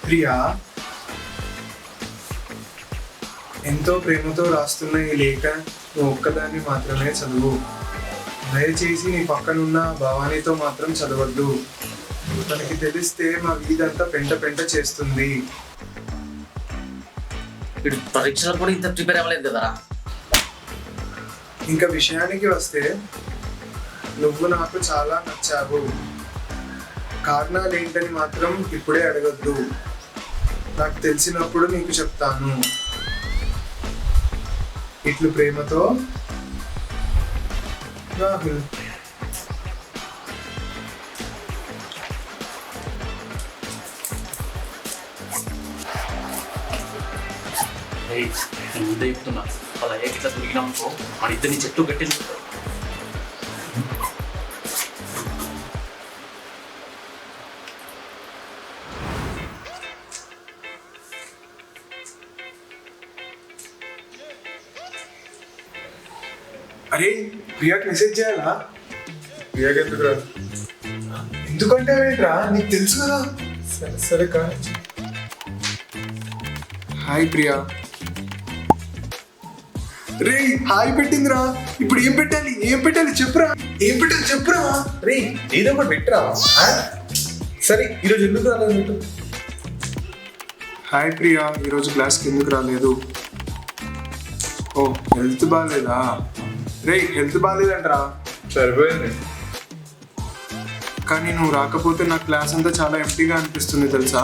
ప్రియా, ఎంతో ప్రేమతో రాస్తున్న ఈ లేఖ నువ్వు ఒక్కదాన్ని మాత్రమే చదువు. దయచేసి నీ పక్కనున్న భవానీతో మాత్రం చదవద్దు. తనకి తెలిస్తే మా వీధంతా పెంట పెంట చేస్తుంది. ఇప్పుడు పరీక్షలు కూడా ఇంత ప్రిపేర్ అవ్వలేదు కదరా. ఇంకా విషయానికి వస్తే నువ్వు నాకు చాలా నచ్చావు. కారణాలు ఏంటని మాత్రం ఇప్పుడే అడగద్దు. నాకు తెలిసినప్పుడు నీకు చెప్తాను. ఇట్లు ప్రేమతో రాహుల్. ముందే చెప్తున్నా, అలా ఇట్లా దొరికినామనుకో మన ఇద్దరిని చెట్టు కట్టింది. అరే, ప్రియాకి మెసేజ్ చేయాలా? ప్రియాకి ఎందుకురా? ఎందుకంటే ఏంట్రా, నీకు తెలుసు కదా. సరే సరే కానీ. హాయ్ ప్రియా. రే, హాయ్ పెట్టిందిరా. ఇప్పుడు ఏం పెట్టాలి చెప్పురా. చెప్పురా. రే ఏదో ఒకటి పెట్టరా. సరే ఈరోజు ఎందుకు రాలేదు? హాయ్ ప్రియా, ఈరోజు క్లాస్కి ఎందుకు రాలేదు? ఓ, హెల్త్ బాగాలేదా? రే, హెల్త్ బాగాలేదంటరా. సరిపోయింది. కానీ నువ్వు రాకపోతే నా క్లాస్ అంతా చాలా ఎంటీగా అనిపిస్తుంది తెలుసా.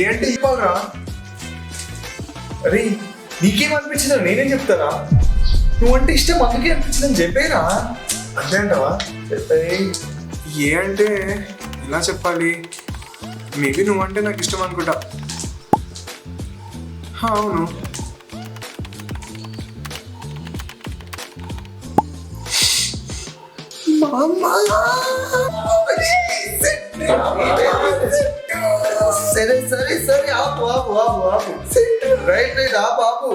ఏంటి ఇవ్వరా? అరే నీకేం అనిపించిందో నేనేం చెప్తారా? నువ్వంటే ఇష్టం అందుకే అనిపించిందని చెప్పేరా. అంతే అంటావా? ఏ అంటే ఎలా చెప్పాలి? మేబీ నువ్వంటే నాకు ఇష్టం అనుకుంటా. అవును. సరే సరే సరే ఆపు ఆపు ఆపు ఆపు. రైట్ రైట్ ఆపు ఆపు.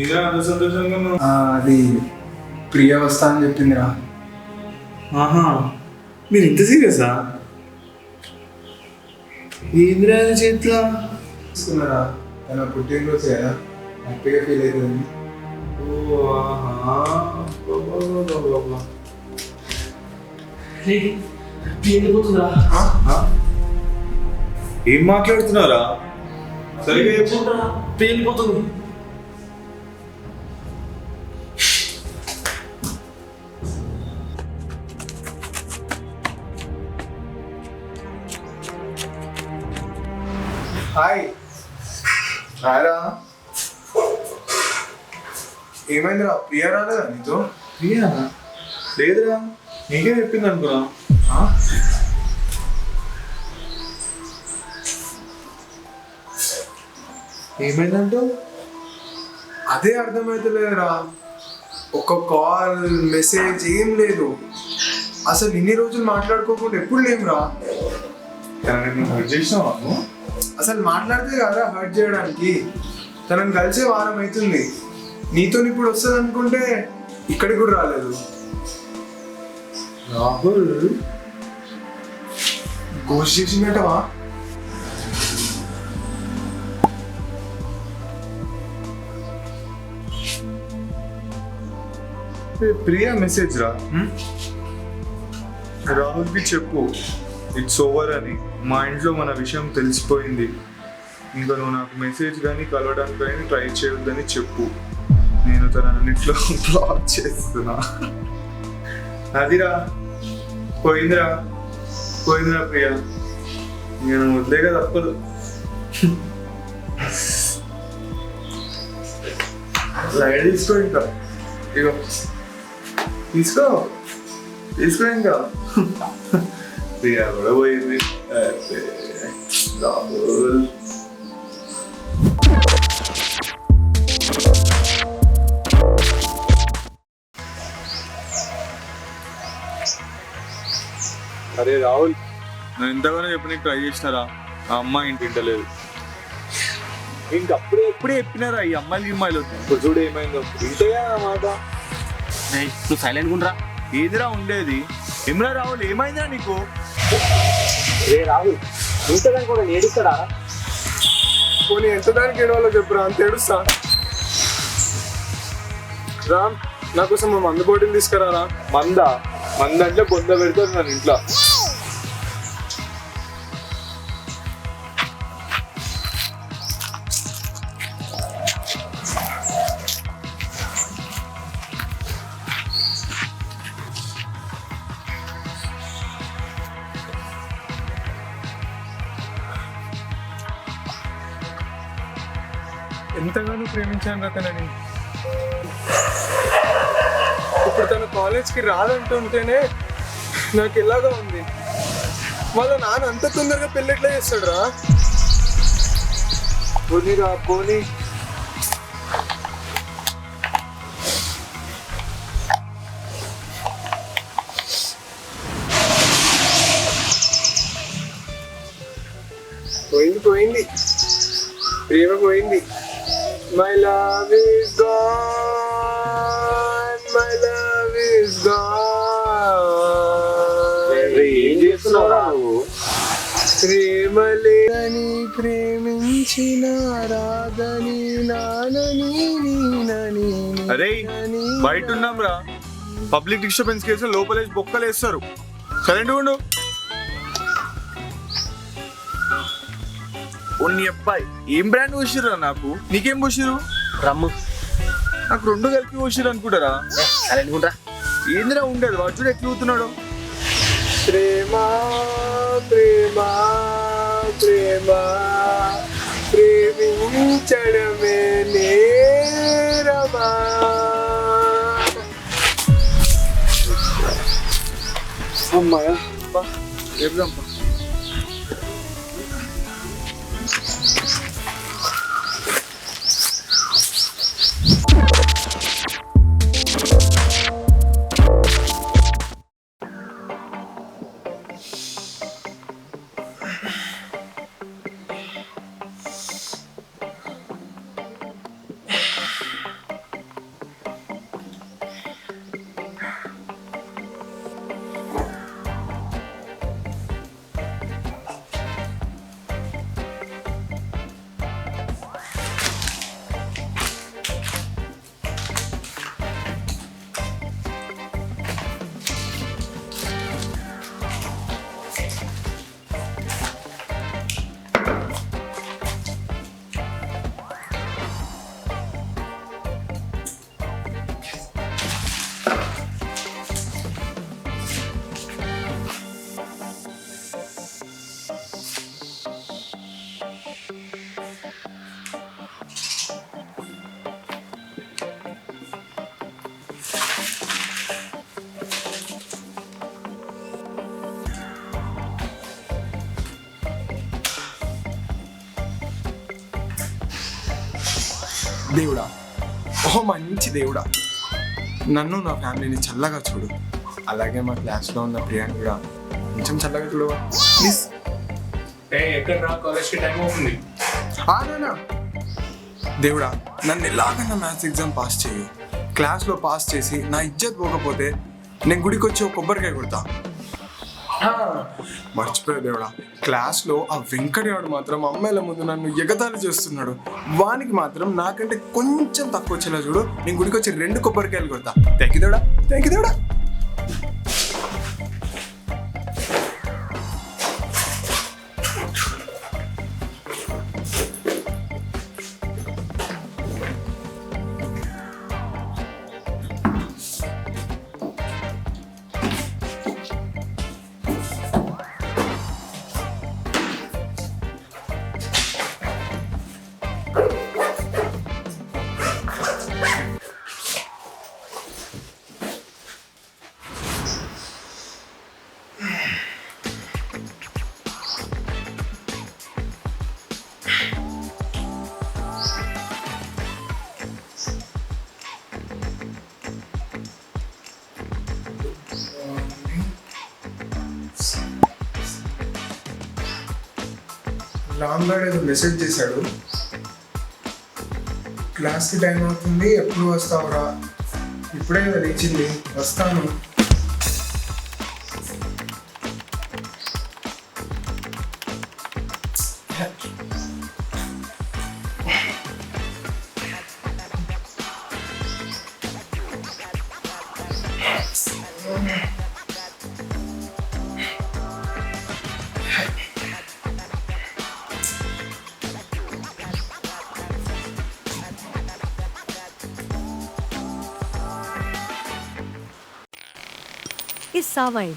ఇదే అంత సంతోషంగా ఉన్నావు. అది ప్రియా వస్తా అని చెప్పిందిరా. ఆహా, మీరు ఇంత సీరియసా? ఏంద్రా చేతిలో తీసుకున్నారా? తన పుట్టినరోజు కదా, హ్యాపీగా ఫీల్ అవుతుంది. ఏం మాట్లాడుతున్నారా? సరిగా చెప్పు. పేలిపోతుంది. హాయ్. రారా. ఏమైందిరా, ప్రియా రాలేదా నీతో? ప్రియానా? లేదురా, నీకే చెప్పింది అనుకున్నా. ఏమైందంటూ? అదే అర్థమైతలేదురా. ఒక కాల్ మెసేజ్ ఏం లేదు. అసలు ఇన్ని రోజులు మాట్లాడుకోకుండా ఎప్పుడు లేవురా. హర్ట్ చేసినావా నువ్వు? అసలు మాట్లాడితే కదా హర్ట్ చేయడానికి. తనని కలిసే వారం అవుతుంది. నీతో ఇప్పుడు వస్తుంది అనుకుంటే ఇక్కడికి కూడా రాలేదు. రాహుల్ గోష్ చేసిందటవా? ప్రియా మెసేజ్ రా. రాహుల్కి చెప్పు ఇట్స్ ఓవర్ అని. మా ఇంట్లో మన విషయం తెలిసిపోయింది. ఇంకా నువ్వు నాకు మెసేజ్ కానీ కలవడానికి కానీ ట్రై చేయొద్దని చెప్పు. నేను తనన్నిట్లో బ్లాక్ చేస్తున్నా. అదిరా, పోయిందిరా ప్రియా. నేను వదిలేగా తప్పదు. లైట్ తీసుకో, ఇంకా ఇగో తీసుకో ఇంకా. ప్రియా కూడా పోయింది. రాహుల్ అరే రాహుల్, నేను ఎంతగానో చెప్పనీకి ట్రై చేసినారా, ఆ అమ్మాయి ఇంటి ఇంటలేదు. ఇంకప్పుడే ఎప్పుడే చెప్పినారా ఈ అమ్మాయిలు గిమ్మాయిలు ఇప్పుడు చూడు ఏమైందో ఇంతే అన్నమాట. రేయ్, నువ్వు సైలెంట్ గుండ్రా. ఏదిరా ఉండేది? ఏమరా రాహుల్ ఏమైందిరా నీకు? రే రాహుల్, ఇంతదాన్ని కూడా ఏడుస్తాడా? పోనీ ఎంత దానికి ఏడవాలో చెప్పురా, అంత ఏడుస్తా. రామ్, నా కోసం మా మందు బాటిల్ తీసుకురారా. మందంటే బొంద పెడతారు నన్ను ఇంట్లో. ఎంతగానో ప్రేమించాను రా తనని. ఇప్పుడు తన కాలేజ్కి రాదంటుంటేనే నాకు ఎలాగా ఉంది. వాళ్ళ నాన్న అంత తొందరగా పెళ్ళి ఎట్లా చేస్తాడు రా? పోనీరా పోనీ. పోయింది ప్రేమ పోయింది. My love is gone, my love is gone. ఏం చేస్తున్నావురా నువ్వు? ప్రేమ లేదని ప్రేమించిన రాదని నానని నీనని. అరే బయట ఉన్నాం రా, పబ్లిక్ డిస్టర్బెన్స్ కేసు లోపలేసి బొక్కలు వేస్తారు. సైలెంట్ ఉండు. ఉన్ని అబ్బాయి ఏం బ్రాండ్ పోసిర్రా? నాకు నీకేం పోసిరు? రమ్ము. నాకు 2 కలిపి పోసిరు అనుకుంటారా? సైలెంట్ గుండ్రా. ఏందిరా ఉండేది? వాడు చూడు ఎట్లా అవుతున్నాడు. ప్రేమ ప్రేమ ప్రేమ ప్రేమించడమే నేరమా. అమ్మాయా చెప్దాం. దేవుడా, ఓ మంచి దేవుడా, నన్ను నా ఫ్యామిలీని చల్లగా చూడు. అలాగే మా క్లాస్లో ఉన్న ప్రియాని కూడా కొంచెం చల్లగా చూడవా ప్లీజ్. ఎక్కడ రా, కాలేజ్కి టైం అవుతుంది. నానా దేవుడా, నన్ను ఎలాగైనా మ్యాథ్స్ ఎగ్జామ్ పాస్ చేయు. క్లాస్లో పాస్ చేసి నా ఇజ్జత్ పోకపోతే నేను గుడికి వచ్చి ఒక కొబ్బరికాయ కొడతా. మర్చిపోయా దేవుడా, క్లాస్లో ఆ వెంకటగాడు మాత్రం అమ్మాయిల ముందు నన్ను ఎగతాళి చేస్తున్నాడు. వానికి మాత్రం నాకంటే కొంచెం తక్కువ వచ్చేలా చూడు. నేను గుడికి వచ్చి 2 కొబ్బరికాయలు కొడతా. థ్యాంక్ యూ దేవుడా, థ్యాంక్ యూ దేవుడా. రామ్ గారు ఏదో మెసేజ్ చేశాడు. క్లాస్కి టైం అవుతుంది, ఎప్పుడు వస్తావురా? ఇప్పుడే కదా లేచింది, వస్తాను. Is Sawai.